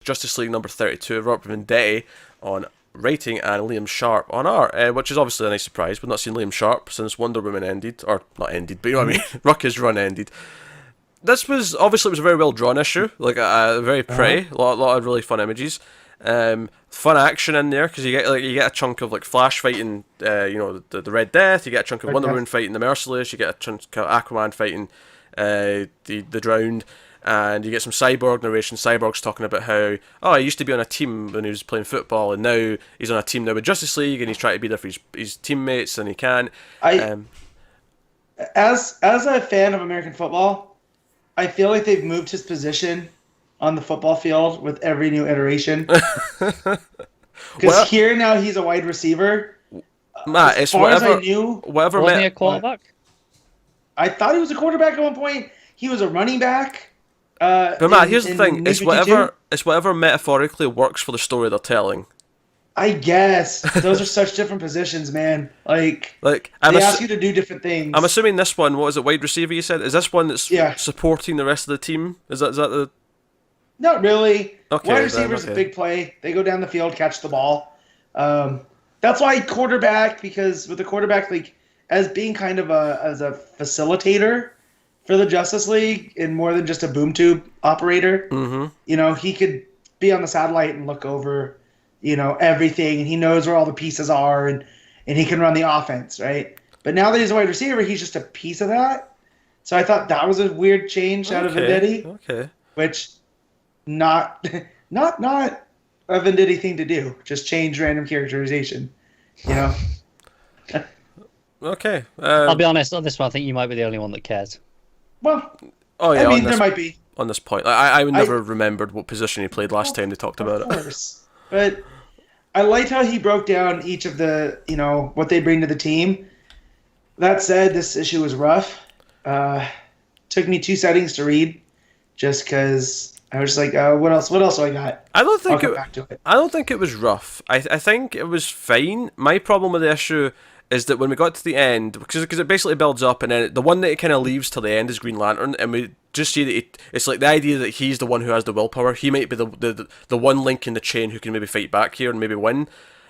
Justice League number 32, Robert Venditti on writing and Liam Sharp on art, which is obviously a nice surprise. We've not seen Liam Sharp since Wonder Woman ended, or not ended, but you know what I mean. Rucka's run ended. This was obviously, it was a very well drawn issue, like very pretty, a lot of really fun images, fun action in there because you get a chunk of like Flash fighting, the Red Death. You get a chunk of Wonder Woman fighting the Merciless. You get a chunk of Aquaman fighting the Drowned. And you get some Cyborg narration. Cyborg's talking about how, he used to be on a team when he was playing football, and now he's on a team now with Justice League, and he's trying to be there for his teammates, and he can. As a fan of American football, I feel like they've moved his position on the football field with every new iteration. Because here now he's a wide receiver. Matt, as far as I knew, wasn't he a quarterback? I thought he was a quarterback at one point. He was a running back. But Matt, here's the thing: it's whatever metaphorically works for the story they're telling. I guess those are such different positions, man. Like they ask you to do different things. I'm assuming this one, what is it, wide receiver? You said, is this one that's supporting the rest of the team? Is that the? Not really. Okay, wide receiver's a big play. They go down the field, catch the ball. That's why quarterback, because with the quarterback, like as being kind of as a facilitator for the Justice League and more than just a boom tube operator. Mm-hmm. He could be on the satellite and look over, everything, and he knows where all the pieces are, and he can run the offense, right? But now that he's a wide receiver, he's just a piece of that. So I thought that was a weird change out of Venditti. Okay. Which, not a Venditti thing to do. Just change random characterization, Okay. I'll be honest, on this one, I think you might be the only one that cares. Well, I mean, there might be. On this point. I never remembered what position he played last time they talked about it. Of course. But I liked how he broke down each of the, what they bring to the team. That said, this issue was rough. Took me 2 settings to read just because I was just like, what else do I got? I don't think it was rough. I think it was fine. My problem with the issue is that when we got to the end, because it basically builds up, and then the one that it kind of leaves till the end is Green Lantern, and we just see that it's like the idea that he's the one who has the willpower. He might be the one link in the chain who can maybe fight back here and maybe win.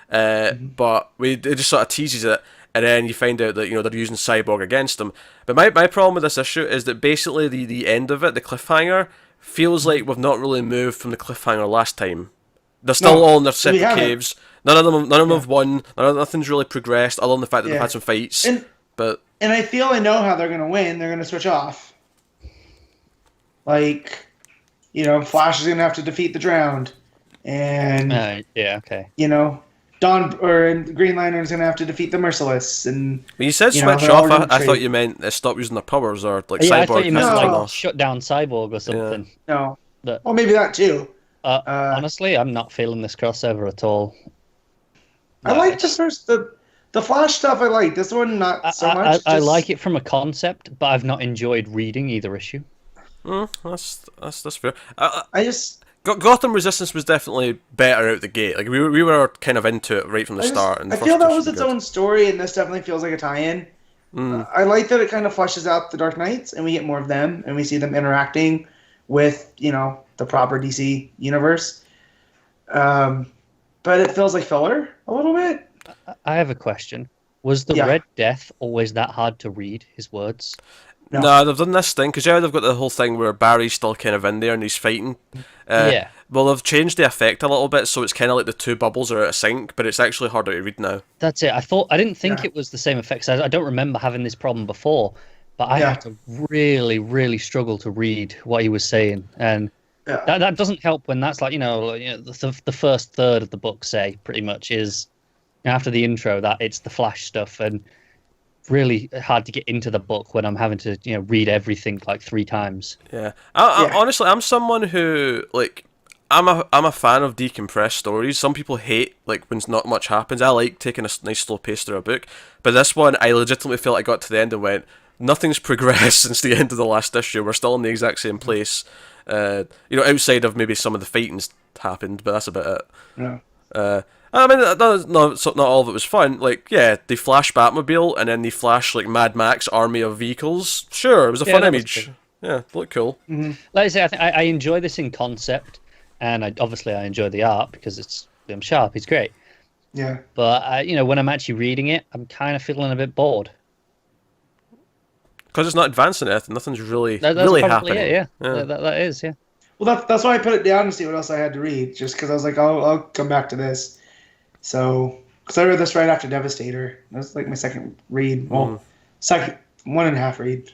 But it just sort of teases it, and then you find out that they're using Cyborg against him. But my problem with this issue is that basically the end of it, the cliffhanger, feels like we've not really moved from the cliffhanger last time. They're still all in their separate caves. None of them have won. Nothing's really progressed, other than the fact that they've had some fights. And I feel I know how they're going to win. They're going to switch off. Like, Flash is going to have to defeat the Drowned, and Green Lantern is going to have to defeat the Merciless. And when you said switch off, I thought you meant stop using their powers or like Cyborg. I thought you meant shut down Cyborg or something. Yeah. No, well maybe that too. Honestly, I'm not feeling this crossover at all. I like the Flash stuff. I like this one not so much. I like it from a concept, but I've not enjoyed reading either issue. That's fair. Gotham Resistance was definitely better out the gate. Like we were kind of into it right from the start. And I feel that was its own story, and this definitely feels like a tie-in. I like that it kind of fleshes out the Dark Knights, and we get more of them, and we see them interacting with the proper DC universe. But it feels like filler a little bit. I have a question. Was the Red Death always that hard to read, his words? No, they've done this thing, because they've got the whole thing where Barry's still kind of in there and he's fighting. Well, they've changed the effect a little bit, so it's kind of like the 2 bubbles are out of sync, but it's actually harder to read now. That's it. I didn't think it was the same effect. I don't remember having this problem before, but I had to really, really struggle to read what he was saying. And that doesn't help when that's like, the first third of the book, say, pretty much is after the intro, that it's the Flash stuff, and really hard to get into the book when I'm having to read everything like 3 times. Honestly, I'm someone who I'm a fan of decompressed stories. Some people hate when not much happens. I like taking a nice slow pace through a book, but this one I legitimately felt I got to the end and went, nothing's progressed since the end of the last issue. We're still in the exact same place. Outside of maybe some of the fighting's happened, but that's about it. I mean, not all of it was fun. They flash Batmobile, and then they flash Mad Max army of vehicles. Sure, it was a fun image. Yeah, it looked cool. Mm-hmm. Like I say, I enjoy this in concept. and obviously I enjoy the art because it's Liam Sharp. He's great. Yeah. But when I'm actually reading it, I'm kind of feeling a bit bored. Because it's not advancing anything. Nothing's really That's really probably happening. it, yeah. That is, yeah. Well, that's why I put it down to see what else I had to read, just because I was like, I'll come back to this. So, because I read this right after Devastator. That was like my second read. Well, second 1.5 read,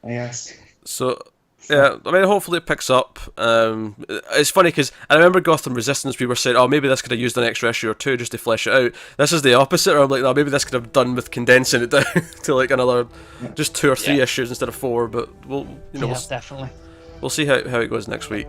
I guess. So, yeah, I mean, hopefully it picks up. It's funny because I remember Gotham Resistance, we were saying, oh, maybe this could have used an extra issue or two just to flesh it out. This is the opposite, or I'm like, no, maybe this could have done with condensing it down to like another, just 2 or 3 issues instead of 4, but we'll definitely. We'll see how it goes next week.